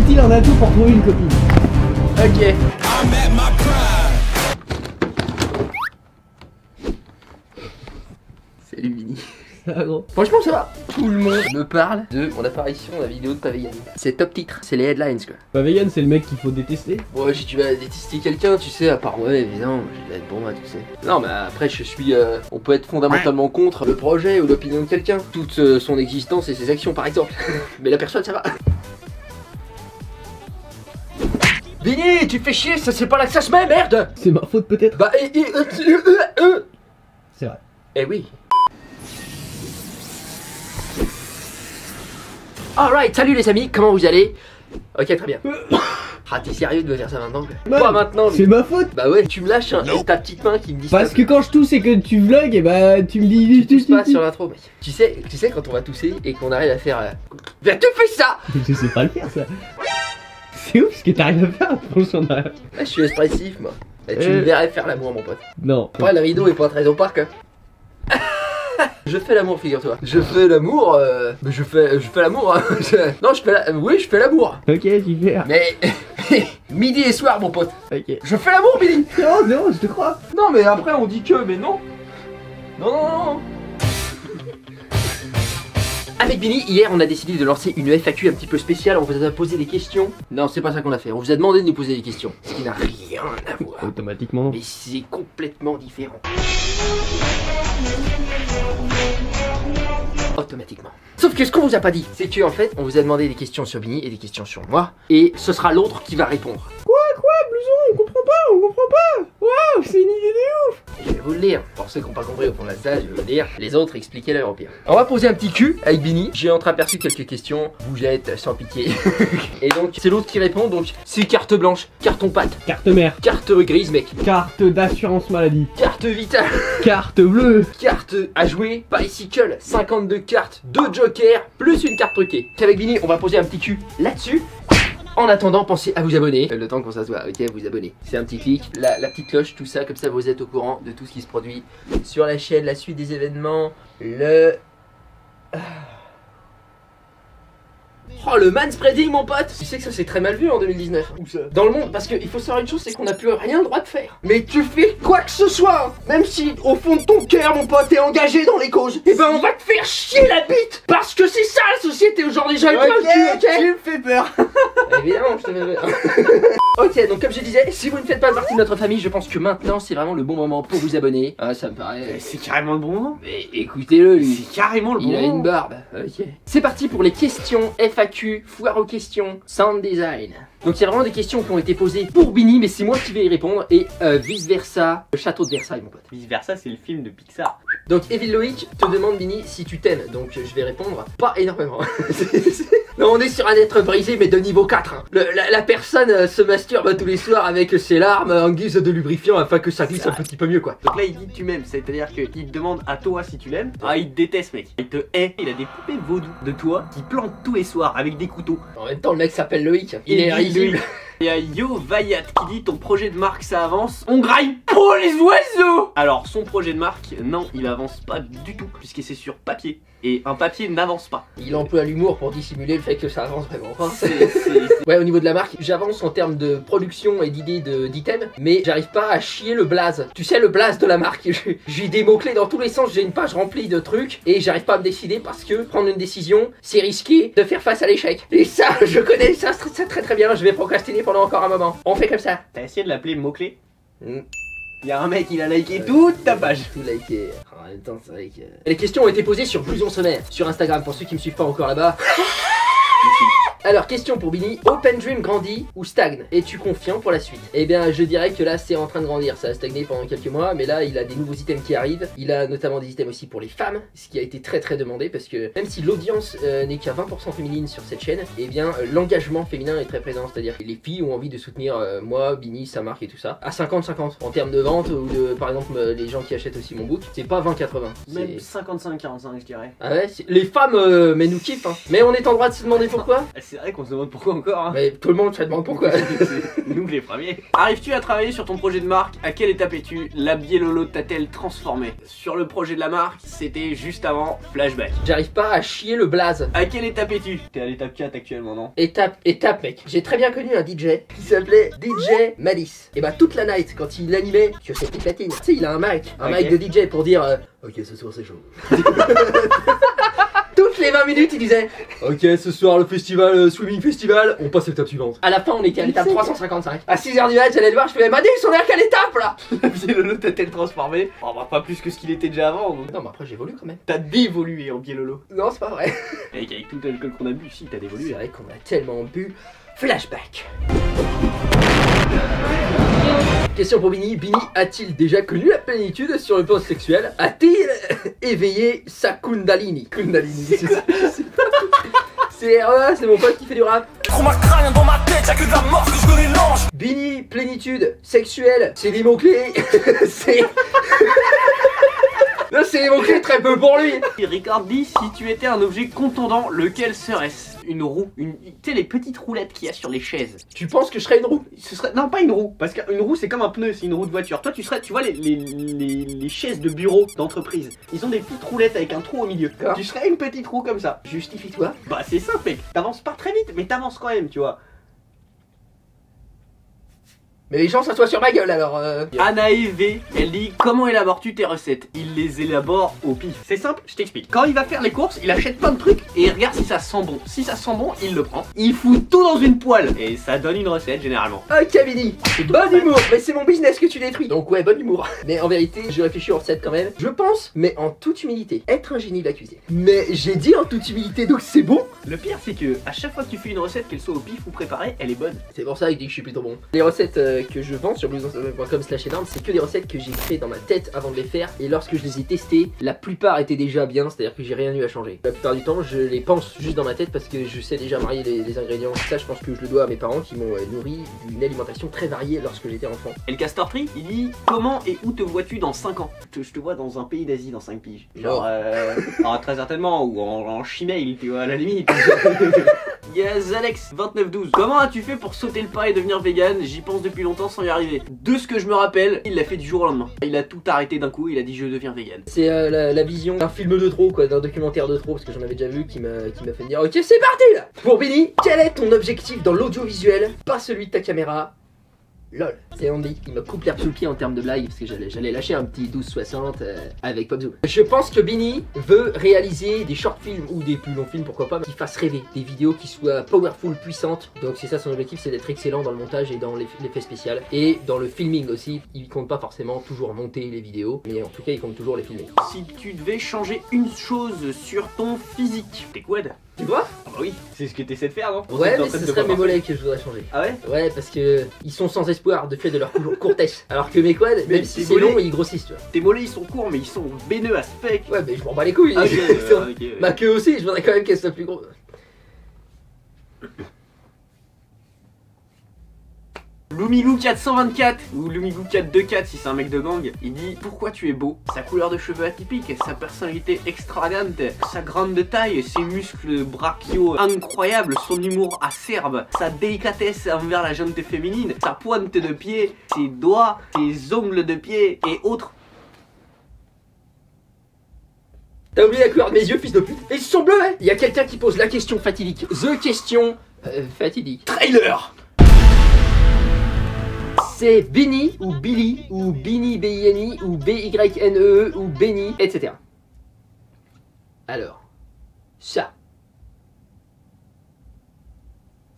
inutile en atout pour trouver une copine. Ok. Salut Vinny. Ça va gros. Franchement ça va. Tout le monde me parle de mon apparition dans la vidéo de Pavegan. C'est top titre, c'est les headlines quoi. Pavegan c'est le mec qu'il faut détester. Bon si tu vas détester quelqu'un tu sais, à part ouais évidemment, je vais être bon à tout ça. Non mais après je suis on peut être fondamentalement contre le projet ou l'opinion de quelqu'un. Toute son existence et ses actions par exemple. Mais la personne ça va. Vinny, tu fais chier, ça c'est pas là que ça se met, merde. C'est ma faute peut-être. Bah C'est vrai. Eh oui. Alright, salut les amis, comment vous allez? Ok, très bien. Ah, t'es sérieux de me faire ça maintenant? Pas maintenant, c'est ma faute. Bah ouais, tu me lâches ta petite main qui me dit. Parce que quand je tousse et que tu vlogs, et bah tu me dis. Tu tousses pas sur l'intro, mec. Tu sais quand on va tousser et qu'on arrive à faire. Viens, tu fais ça! Je sais pas le faire ça. C'est ouf ce que t'arrives à faire, franchement. Ah, je suis expressif, moi. Et tu me verrais faire l'amour, mon pote. Non. Après, la vidéo est pas très opaque, hein. Je fais l'amour, figure-toi. Je fais l'amour, mais je fais l'amour, hein. Non, oui, je fais l'amour. Ok, super. Mais midi et soir, mon pote. Ok. Je fais l'amour, Billy. Non, non, je te crois. Non, mais après on dit que, mais non. Non. Avec Billy, hier on a décidé de lancer une FAQ un petit peu spéciale. On vous a posé des questions. Non, c'est pas ça qu'on a fait. On vous a demandé de nous poser des questions. Ce qui n'a rien à voir. Automatiquement. Mais c'est complètement différent. Automatiquement. Sauf que ce qu'on vous a pas dit, c'est que en fait, on vous a demandé des questions sur Billy et des questions sur moi. Et ce sera l'autre qui va répondre. Quoi, blouson, on comprend pas. Waouh, c'est une idée de ouf. Je vais vous le lire. Pour ceux qui n'ont pas compris au fond de la salle, je vais vous le lire. Les autres, expliquez-leur au pire. On va poser un petit cul avec Billy. J'ai entreaperçu quelques questions. Vous jette sans pitié. Et donc, c'est l'autre qui répond. Donc, c'est carte blanche, carton pâte, Carte mère. carte grise, mec, Carte d'assurance maladie. carte vitale, Carte bleue. carte à jouer, bicycle, 52 cartes, 2 jokers, plus une carte truquée. Avec Billy, on va poser un petit cul là-dessus. En attendant, pensez à vous abonner. Le temps qu'on s'assoit, ok, vous abonner. C'est un petit clic, la petite cloche, tout ça, comme ça vous êtes au courant de tout ce qui se produit sur la chaîne, la suite des événements, Oh, le manspreading, mon pote. Tu sais que ça c'est très mal vu en 2019. Où ça? Dans le monde, parce qu'il faut savoir une chose, c'est qu'on n'a plus rien le droit de faire. Mais tu fais quoi que ce soit, même si au fond de ton cœur, mon pote, t'es engagé dans les causes, et ben on va te faire chier la bite. Parce que c'est ça la société aujourd'hui, j'avais plein de cul, ok? Tu me fais peur. Évidemment, je te fais peur. Ok, donc comme je disais, si vous ne faites pas partie de notre famille, je pense que maintenant c'est vraiment le bon moment pour vous abonner. Ah, ça me paraît. C'est carrément le bon moment. Mais écoutez-le, lui. C'est carrément le bon Il a moment. une barbe. Ok. C'est parti pour les questions FAQ, foire aux questions, sound design. Donc il y a vraiment des questions qui ont été posées pour Billy, mais c'est moi qui vais y répondre et vice versa, le château de Versailles, mon pote. Vice versa, c'est le film de Pixar. Donc Evil Loïc te demande, Billy, si tu t'aimes. Donc je vais répondre pas énormément. Non, on est sur un être brisé, mais de niveau 4. Hein. La personne se masturbe tous les soirs avec ses larmes en guise de lubrifiant afin que ça glisse un petit peu mieux, quoi. Donc là, il dit tu m'aimes, c'est-à-dire qu'il te demande à toi si tu l'aimes. Ah, il te déteste, mec. Il te hait. Il a des poupées vaudou de toi qui plantent tous les soirs avec des couteaux. En même temps, le mec s'appelle Loïc. Il est risible. Il y a Yo Vayat qui dit ton projet de marque ça avance. On graille pour les oiseaux. Alors son projet de marque, non, il avance pas du tout puisque c'est sur papier. Et un papier n'avance pas. Il emploie l'humour pour dissimuler le fait que ça avance vraiment. Enfin, ouais, au niveau de la marque, j'avance en termes de production et d'idées d'items, mais j'arrive pas à chier le blaze. Tu sais, le blaze de la marque. J'ai des mots-clés dans tous les sens, j'ai une page remplie de trucs et j'arrive pas à me décider parce que prendre une décision, c'est risqué de faire face à l'échec. Et ça, je connais ça très très bien, je vais procrastiner pendant encore un moment. On fait comme ça. T'as essayé de l'appeler mot-clé? Il y a un mec, il a liké toute ta page. Tout liké. En même temps, c'est vrai que... Les questions ont été posées sur Blouson Sommaire, sur Instagram, pour ceux qui me suivent pas encore là-bas. Alors, question pour Billy. Open Dream grandit ou stagne? Es-tu confiant pour la suite? Eh bien, je dirais que là, c'est en train de grandir. Ça a stagné pendant quelques mois, mais là, il a des nouveaux items qui arrivent. Il a notamment des items aussi pour les femmes, ce qui a été très très demandé, parce que même si l'audience n'est qu'à 20% féminine sur cette chaîne, eh bien, l'engagement féminin est très présent. C'est-à-dire que les filles ont envie de soutenir moi, Billy, sa marque et tout ça, à 50-50. En termes de vente, ou de, par exemple, les gens qui achètent aussi mon book, c'est pas 20-80. Même 55-45, je dirais. Ah ouais, les femmes, mais nous kiffent, hein. Mais on est en droit de se demander pourquoi. C'est vrai qu'on se demande pourquoi encore, hein. Mais tout le monde se demande pourquoi. C'est nous les premiers. Arrives-tu à travailler sur ton projet de marque? À quelle étape es-tu? La Bielolo t'a-t-elle transformé? Sur le projet de la marque, c'était juste avant Flashback. J'arrive pas à chier le blaze. À quelle étape es-tu? T'es à l'étape 4 actuellement, non? Étape mec. J'ai très bien connu un DJ qui s'appelait DJ Malice. Et bah toute la night quand il animait, que c'était platine. Tu sais il a un mic de DJ pour dire ok ce soir c'est chaud. Toutes les 20 minutes il disait ok ce soir le festival Swimming Festival, on passe à l'étape suivante. À la fin on était à l'étape 355. À 6h du mat j'allais le voir, je fais Madis on est à quelle étape là? La Bielolo t'a-t-elle transformé? Oh bah pas plus que ce qu'il était déjà avant. Non mais après j'évolue quand même. T'as dévolué en Bielolo. Non c'est pas vrai. Avec tout l'alcool qu'on a bu, si t'as C'est dévolué. vrai qu'on a tellement bu. Flashback. Question pour Bini. Bini a-t-il déjà connu la plénitude sur le plan sexuel? A-t-il éveillé sa Kundalini? Kundalini, c'est ça. C'est mon pote qui fait du rap. Trop ma crâne dans ma tête, y'a que de la mort que je connais l'ange. Bini, plénitude sexuelle, c'est des mots-clés. C'est. Là, c'est des mots-clés très peu pour lui. Ricard dit si tu étais un objet contondant, lequel serait-ce? Une roue, tu sais les petites roulettes qu'il y a sur les chaises. Tu penses que je serais une roue? Ce serait non pas une roue, parce qu'une roue c'est comme un pneu, c'est une roue de voiture. Toi tu serais, tu vois les chaises de bureau d'entreprise, ils ont des petites roulettes avec un trou au milieu. Ah. Tu serais une petite roue comme ça. Justifie-toi. Bah c'est simple mec, t'avances pas très vite, mais t'avances quand même, tu vois. Mais les gens s'assoient sur ma gueule alors. Anae V, elle dit comment élabores-tu tes recettes? Il les élabore au pif. C'est simple, je t'explique. Quand il va faire les courses, il achète plein de trucs et il regarde si ça sent bon. Si ça sent bon, il le prend. Il fout tout dans une poêle et ça donne une recette généralement. Ok Bini, bon humour, mais c'est mon business que tu détruis. Donc ouais, bon humour. Mais en vérité, je réfléchis aux recettes quand même. Je pense, mais en toute humilité, être un génie de la cuisine. Mais j'ai dit en toute humilité, donc c'est bon. Le pire c'est que à chaque fois que tu fais une recette, qu'elle soit au pif ou préparée, elle est bonne. C'est pour ça qu'il dit que je suis plutôt bon. Les recettes que je vends sur blouson.com/énorme, c'est que des recettes que j'ai créées dans ma tête avant de les faire. Et lorsque je les ai testées, la plupart étaient déjà bien, c'est-à-dire que j'ai rien eu à changer. La plupart du temps, je les pense juste dans ma tête parce que je sais déjà marier les ingrédients. Ça, je pense que je le dois à mes parents qui m'ont nourri d'une alimentation très variée lorsque j'étais enfant. Et le Castor Tree, il dit comment et où te vois-tu dans 5 ans? Je te vois dans un pays d'Asie dans 5 piges. Genre, très certainement, ou en Chimail, tu vois, à la limite. Yes, Alex, 2912. Comment as-tu fait pour sauter le pas et devenir vegan? J'y pense depuis longtemps sans y arriver. De ce que je me rappelle, il l'a fait du jour au lendemain. Il a tout arrêté d'un coup, il a dit je deviens vegan. C'est la vision d'un film de trop, quoi, d'un documentaire de trop, parce que j'en avais déjà vu qui m'a fait me dire ok, c'est parti là. Pour Bini, quel est ton objectif dans l'audiovisuel? Pas celui de ta caméra. LOL. C'est Andy qui me coupe l'herbe sous le pied en termes de blague parce que j'allais lâcher un petit 12-60 avec Popzo. Je pense que Bini veut réaliser des short films ou des plus longs films, pourquoi pas, mais qui fassent rêver, des vidéos qui soient powerful, puissantes. Donc c'est ça son objectif, c'est d'être excellent dans le montage et dans l'effet spécial. Et dans le filming aussi, il compte pas forcément toujours monter les vidéos, mais en tout cas il compte toujours les filmer. Si tu devais changer une chose sur ton physique, t'es quad? Tu vois? Ah bah oui, c'est ce que t'essaies de faire, non? Ouais, mais ce serait mes mollets que je voudrais changer. Ah ouais? Ouais, parce que ils sont sans espoir de fait de leur courtesse. Alors que mes quads, même si c'est long, ils grossissent, tu vois. Tes mollets ils sont courts, mais ils sont veineux à spec. Ouais, mais je m'en bats les couilles. Ah, okay, Ma queue aussi, je voudrais quand même qu'elle soit plus grosse. Lumigou 424 ou Lumigou 424 si c'est un mec de gang, il dit pourquoi tu es beau? Sa couleur de cheveux atypique, sa personnalité extravagante, sa grande taille, ses muscles brachiaux incroyables, son humour acerbe, sa délicatesse envers la gente féminine, sa pointe de pied, ses doigts, ses ongles de pied et autres. T'as oublié la couleur de mes yeux, fils de pute? Et ils sont bleus, hein? Il y a quelqu'un qui pose la question fatidique. The question fatidique. Trailer. C'est Bini ou Billy ou Bini B-I-N-I ou B-Y-N-E-E ou Benny, etc. Alors, ça.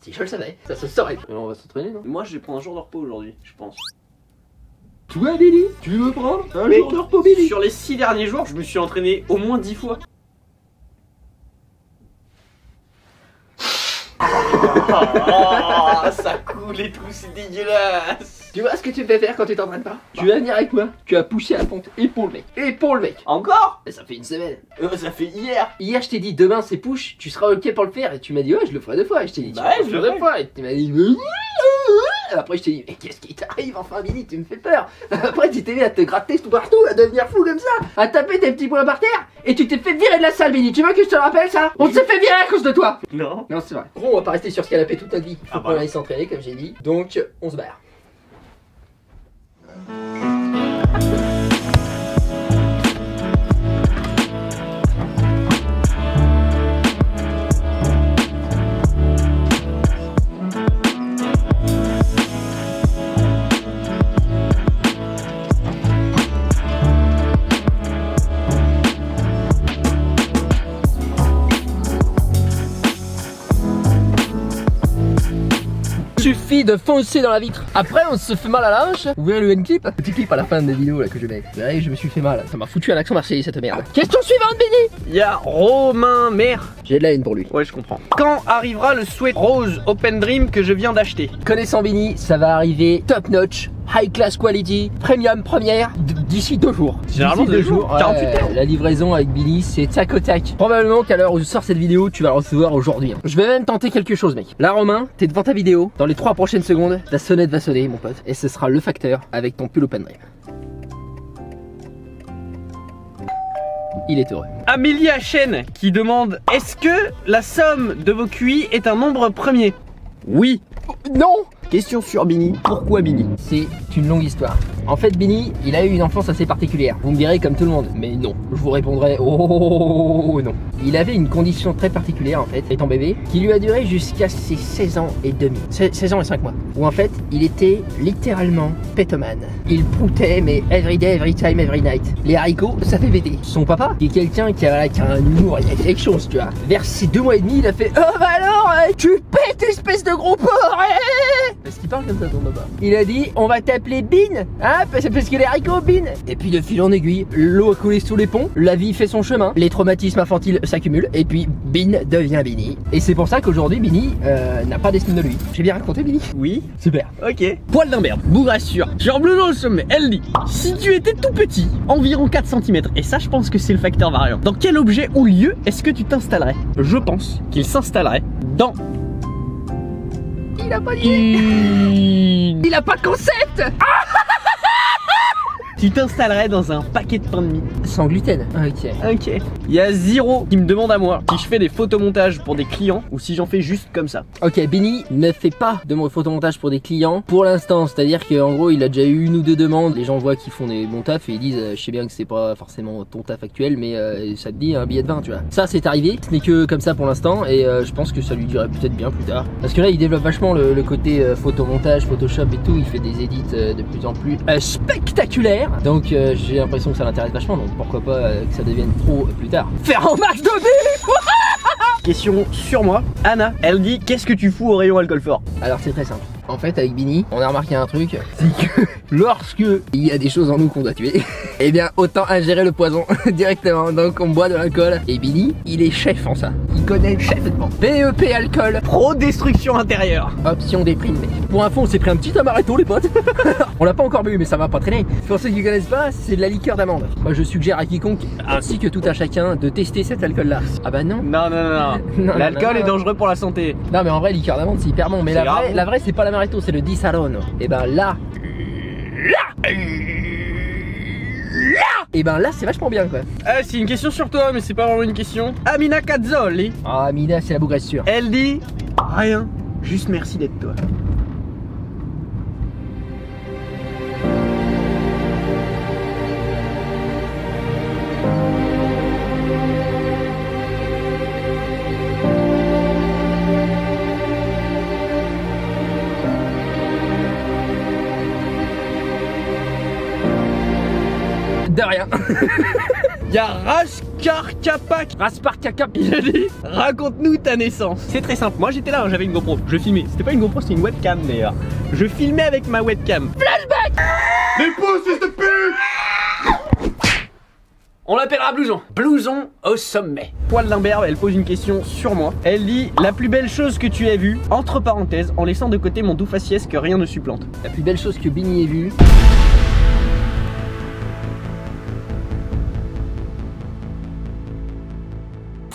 Si je le savais, ça se saurait. On va s'entraîner, non? Moi je vais prendre un jour de repos aujourd'hui, je pense. Toi Billy, tu veux prendre un jour de repos Billy? Sur les 6 derniers jours, je me suis entraîné au moins 10 fois. Oh, ça coule et tout, c'est dégueulasse. Tu vois ce que tu fais faire quand tu t'entraînes pas? Tu vas venir avec moi, tu vas pousser à la pompe, épaule mec, épaule mec. Encore? Mais ça fait une semaine. Ça fait hier. Hier je t'ai dit demain c'est push, tu seras ok pour le faire et tu m'as dit ouais je le ferai 2 fois et je t'ai dit bah ouais, je le ferai 2 fois et tu m'as dit Après je t'ai dit mais qu'est-ce qui t'arrive enfin Billy, tu me fais peur. Après tu t'es mis à te gratter tout partout, à devenir fou comme ça, à taper tes petits poings par terre. Et tu t'es fait virer de la salle Billy, tu veux que je te le rappelle ça? On s'est fait virer à cause de toi. Non. Non c'est vrai. Gros on va pas rester sur ce canapé toute notre vie, faut qu'on voilà. aille s'entraîner comme j'ai dit. Donc on se barre. Suffit de foncer dans la vitre. Après on se fait mal à la hanche. Vous verrez le N-clip, petit clip à la fin de la vidéo là que je mets. Vous verrez je me suis fait mal. Ça m'a foutu un accent marseillais cette merde. Question suivante Benny. Il y a Romain Mère. J'ai de la haine pour lui. Ouais, je comprends. Quand arrivera le sweat rose Open Dream que je viens d'acheter? Connaissant Benny, ça va arriver top notch, high class quality, premium première d'ici 2 jours. Généralement D'ici 2 jours, 48 heures. La livraison avec Benny c'est tac au tac. Probablement qu'à l'heure où je sors cette vidéo, tu vas le recevoir aujourd'hui. Je vais même tenter quelque chose mec. Là Romain, t'es devant ta vidéo. Dans les 3 prochaines secondes, ta sonnette va sonner mon pote. Et ce sera le facteur avec ton pull Open Dream. Il est heureux. Amélie Hachen qui demande: est-ce que la somme de vos QI est un nombre premier? Oui. Non. Question sur Bini. Pourquoi Bini? C'est une longue histoire. En fait, Benny, il a eu une enfance assez particulière. Vous me direz comme tout le monde, mais non. Je vous répondrai, oh non. Il avait une condition très particulière en fait, étant bébé, qui lui a duré jusqu'à ses 16 ans et demi. 16 ans et 5 mois. Où en fait, il était littéralement pétomane. Il proutait, mais every day, every time, every night. Les haricots, ça fait bêter. Son papa, qui est quelqu'un qui a un humour, il y a quelque chose, tu vois. Vers ses 2 mois et demi, il a fait: oh bah alors, tu pètes, espèce de gros porc. Est-ce qu'il parle comme ça ton papa? Il a dit: on va t'appeler Bean, hein, parce que les haricots Bean. Et puis de fil en aiguille, l'eau a coulé sous les ponts, la vie fait son chemin, les traumatismes infantiles s'accumulent, et puis Bean devient Benny. Et c'est pour ça qu'aujourd'hui Benny n'a pas d'estime de lui. J'ai bien raconté Benny? Oui. Super. Ok. Poil d'imberbe, bourrassure, genre bleu dans le sommet. Elle dit: si tu étais tout petit, environ 4 cm, et ça je pense que c'est le facteur variant, dans quel objet ou lieu est-ce que tu t'installerais? Je pense qu'il s'installerait dans... Il a pas dit. Il a pas de concept. Tu t'installerais dans un paquet de pain de mie. Sans gluten. Ok. Ok. Il y a Zero qui me demande à moi si je fais des photomontages pour des clients ou si j'en fais juste comme ça. Ok, Benny ne fait pas de photomontage pour des clients pour l'instant, c'est-à-dire qu'en gros il a déjà eu 1 ou 2 demandes, les gens voient qu'ils font des bons tafs et ils disent je sais bien que c'est pas forcément ton taf actuel mais ça te dit un billet de 20 tu vois. Ça c'est arrivé, ce n'est que comme ça pour l'instant et je pense que ça lui dirait peut-être bien plus tard. Parce que là il développe vachement le côté photomontage, Photoshop et tout, il fait des edits de plus en plus spectaculaires. Donc j'ai l'impression que ça l'intéresse vachement, donc pourquoi pas que ça devienne pro plus tard. Faire un match de bif. Question sur moi. Anna, elle dit: qu'est-ce que tu fous au rayon alcool fort? Alors c'est très simple. En fait avec Benny, on a remarqué un truc, c'est que lorsque il y a des choses en nous qu'on doit tuer, eh bien autant ingérer le poison directement. Donc on boit de l'alcool. Et Benny, il est chef en ça. Il connaît parfaitement. PEP alcool. Pro destruction intérieure. Option déprime. Pour info, on s'est pris un petit amaretto les potes. On l'a pas encore bu mais ça va pas traîner. Pour ceux qui connaissent pas, c'est de la liqueur d'amande. Moi je suggère à quiconque, ainsi que tout à chacun, de tester cet alcool là. Ah bah non. Non, non, non, non. L'alcool est dangereux pour la santé. Non mais en vrai liqueur d'amande c'est hyper bon. Mais la vraie c'est pas l'amaretto, c'est le Di Saronno. Et ben là. Et ben là c'est vachement bien quoi. C'est une question sur toi mais c'est pas vraiment une question. Amina Cazzoli. Ah Amina c'est la bougresse sûre. Elle dit: rien, juste merci d'être toi. De rien. Il y a Raskar Kapak. Raspar Kakap. Il a dit: raconte-nous ta naissance. C'est très simple, moi j'étais là, j'avais une GoPro, je filmais. C'était pas une GoPro, c'était une webcam d'ailleurs. Je filmais avec ma webcam. Flashback. Les pouces de pute. On l'appellera Blouson. Blouson au sommet. Poil d'imberbe, elle pose une question sur moi. Elle dit: la plus belle chose que tu as vue, entre parenthèses, en laissant de côté mon doux faciès que rien ne supplante. La plus belle chose que Benny ait vue.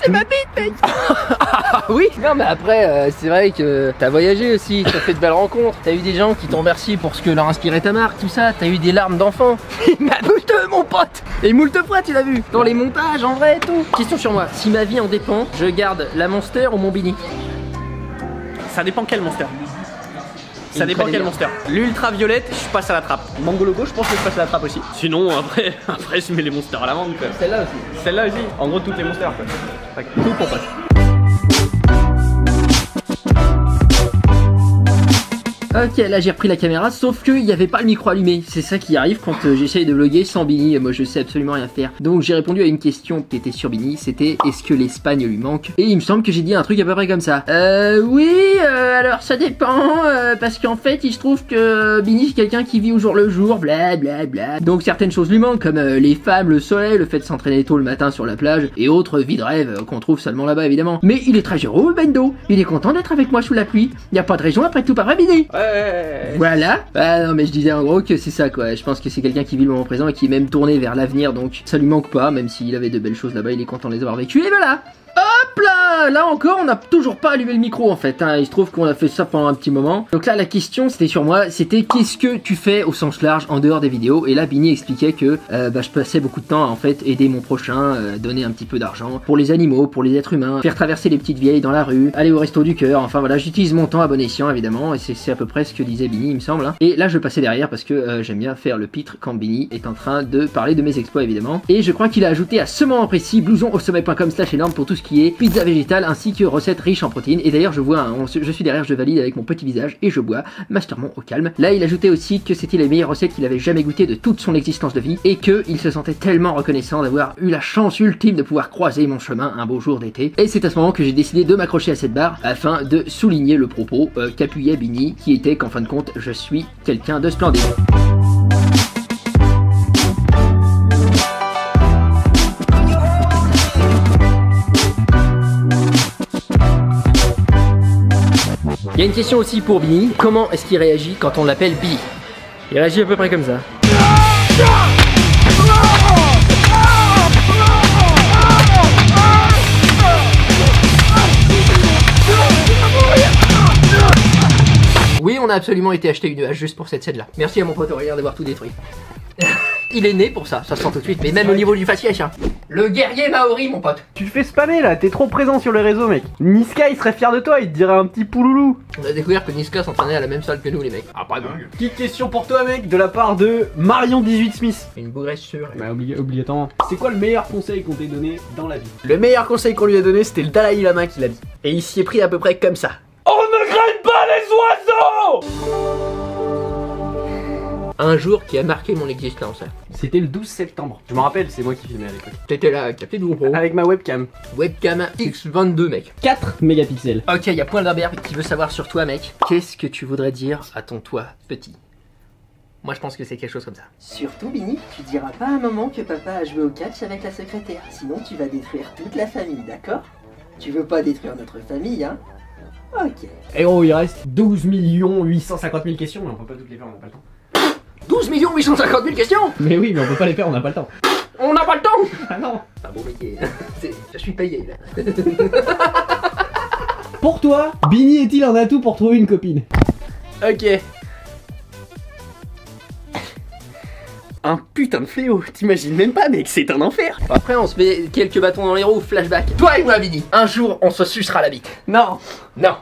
C'est ma bite, mec. Ah oui. Non mais après, c'est vrai que t'as voyagé aussi, t'as fait de belles rencontres, t'as eu des gens qui t'ont remercié pour ce que leur inspirait ta marque, tout ça, t'as eu des larmes d'enfant. Ma moult, mon pote. Et moult fois, tu l'as vu. Dans les montages, en vrai, tout. Question sur moi, si ma vie en dépend, je garde la Monster ou mon Bini? Ça dépend quel Monster. Ça dépend quel Monster. L'ultraviolette, je passe à la trappe. Mango Logo, je pense que je passe à la trappe aussi. Sinon, après je mets les Monsters à la vente, quoi. Celle-là aussi. Celle-là aussi. En gros, toutes les Monsters, quoi. Tout pour passe. Ok, là j'ai repris la caméra, sauf qu'il n'y avait pas le micro allumé. C'est ça qui arrive quand j'essaye de vlogger sans Bini. Moi je sais absolument rien faire. Donc j'ai répondu à une question qui était sur Bini, c'était est-ce que l'Espagne lui manque? Et il me semble que j'ai dit un truc à peu près comme ça. Oui, alors ça dépend, parce qu'en fait il se trouve que Bini c'est quelqu'un qui vit au jour le jour, bla bla bla. Donc certaines choses lui manquent, comme les femmes, le soleil, le fait de s'entraîner tôt le matin sur la plage, et autres vies de rêve qu'on trouve seulement là-bas évidemment. Mais il est très heureux, Bendo. Il est content d'être avec moi sous la pluie. Il n'y a pas de raison après tout, pas vrai Bini? Ouais. Voilà. Ah non mais je disais en gros que c'est ça quoi. Je pense que c'est quelqu'un qui vit le moment présent et qui est même tourné vers l'avenir, donc ça lui manque pas, même s'il avait de belles choses là-bas, il est content de les avoir vécues. Et voilà. Hop là. Là encore on n'a toujours pas allumé le micro en fait, hein. Il se trouve qu'on a fait ça pendant un petit moment. Donc là la question c'était sur moi, c'était qu'est-ce que tu fais au sens large en dehors des vidéos. Et là Bini expliquait que je passais beaucoup de temps à en fait aider mon prochain, donner un petit peu d'argent pour les animaux, pour les êtres humains, faire traverser les petites vieilles dans la rue, aller au resto du cœur, enfin voilà, j'utilise mon temps à bon escient évidemment. Et c'est à peu près ce que disait Bini il me semble, hein. Et là je passais derrière parce que j'aime bien faire le pitre quand Bini est en train de parler de mes exploits évidemment. Et je crois qu'il a ajouté à ce moment précis blouson au sommet.com/énorme pour tout ce qui est pizza végétale ainsi que recettes riches en protéines. Et d'ailleurs je vois, je suis derrière, je valide avec mon petit visage et je bois mastermon au calme. Là il ajoutait aussi que c'était les meilleures recettes qu'il avait jamais goûtées de toute son existence de vie et qu'il se sentait tellement reconnaissant d'avoir eu la chance ultime de pouvoir croiser mon chemin un beau jour d'été. Et c'est à ce moment que j'ai décidé de m'accrocher à cette barre afin de souligner le propos qu'appuyait Bini, qui était qu'en fin de compte je suis quelqu'un de splendide. Il y a une question aussi pour Bini, comment est-ce qu'il réagit quand on l'appelle Bi? Il réagit à peu près comme ça. Oui, on a absolument été acheter une hache juste pour cette scène-là. Merci à mon pote Aurélien d'avoir tout détruit. Il est né pour ça, ça se sent tout de suite, mais même au niveau du faciès, hein. Le guerrier maori, mon pote. Tu te fais spammer là, t'es trop présent sur les réseaux, mec. Niska il serait fier de toi, il te dirait un petit pouloulou. On a découvert que Niska s'entraînait à la même salle que nous, les mecs. Ah, pas dingue. Petite question pour toi, mec, de la part de Marion18 Smith. Une bougresse sûre. Bah, obligatoirement. C'est quoi le meilleur conseil qu'on t'ait donné dans la vie? Le meilleur conseil qu'on lui a donné, c'était le Dalai Lama qui l'a dit. Et il s'y est pris à peu près comme ça. On ne graine pas les oiseaux! Un jour qui a marqué mon existence. C'était le 12 septembre. Je me rappelle, c'est moi qui filmais à l'époque. T'étais là avec ta petite GoPro. Avec ma webcam. Webcam X22, mec. 4 mégapixels. Ok, il y a Point d'Albert qui veut savoir sur toi, mec. Qu'est-ce que tu voudrais dire à ton toi petit? Moi, je pense que c'est quelque chose comme ça. Surtout, Bini, tu diras pas un moment que papa a joué au catch avec la secrétaire. Sinon, tu vas détruire toute la famille, d'accord? Tu veux pas détruire notre famille, hein? Ok. Et gros, il reste 12 850 000 questions, mais on peut pas toutes les faire, on n'a pas le temps. 12 850 000 questions. Mais oui, mais on peut pas les faire, on n'a pas le temps. On n'a pas le temps. Ah non. Ah bon, mec, je suis payé là. Pour toi, Bini est-il un atout pour trouver une copine? Ok. Un putain de fléau, t'imagines même pas, mec, c'est un enfer. Après, on se met quelques bâtons dans les roues, flashback. Toi et moi, Bini, un jour, on se sucera la bite. Non. Non.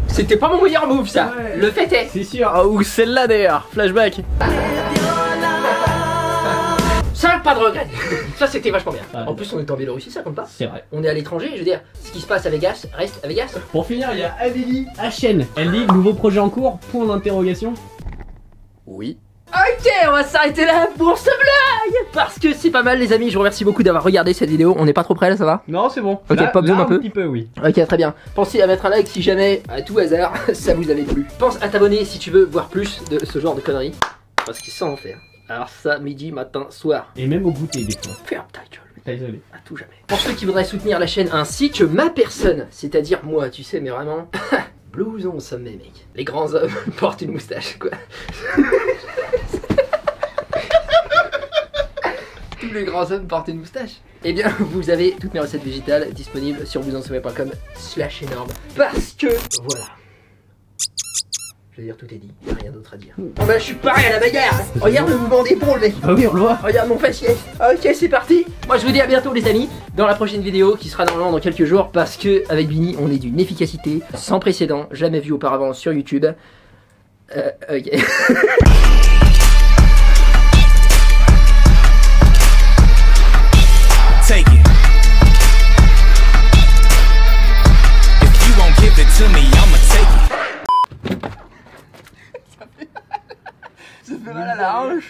C'était pas mon meilleur move, ça. Ouais. Le fait est. C'est sûr. Ah, ou celle-là d'ailleurs, flashback. Ça, pas de regret. Ça, c'était vachement bien. Ah, en plus, on est en Biélorussie, ça compte pas. C'est vrai. On est à l'étranger, je veux dire, ce qui se passe à Vegas reste à Vegas. Pour finir, il y a Amélie HN. Elle dit nouveau projet en cours, point d'interrogation. Oui. Ok, on va s'arrêter là pour ce vlog. Parce que c'est pas mal, les amis. Je vous remercie beaucoup d'avoir regardé cette vidéo. On n'est pas trop près là, ça va? Non, c'est bon. Ok, là, pas besoin là, un peu. Un petit peu, oui. Ok, très bien. Pensez à mettre un like si jamais, à tout hasard, ça vous avait plu. Pense à t'abonner si tu veux voir plus de ce genre de conneries. Parce que ça en fait. Alors ça, midi, matin, soir. Et même au goûter des fois. Ferme ta gueule. Désolé. À tout jamais. Pour ceux qui voudraient soutenir la chaîne ainsi que ma personne, c'est-à-dire moi, tu sais, mais vraiment... Blouson au sommet, mec. Les grands hommes portent une moustache, quoi. les grands hommes portent une moustache. Eh bien, vous avez toutes mes recettes végétales disponibles sur vousensommez.com/énorme. Parce que, voilà. Je veux dire, tout est dit, y'a rien d'autre à dire. Oh bah, je suis pareil à la bagarre. Regarde le mouvement d'épaule, mec. Ah oui, on le voit. Regarde mon faciès. Ok, c'est parti. Moi, je vous dis à bientôt, les amis, dans la prochaine vidéo qui sera normalement dans quelques jours. Parce que, avec Bini, on est d'une efficacité sans précédent, jamais vu auparavant sur YouTube. Ok. Take it. If you won't give it to me, I'ma take it. Ça fait mal à la hanche.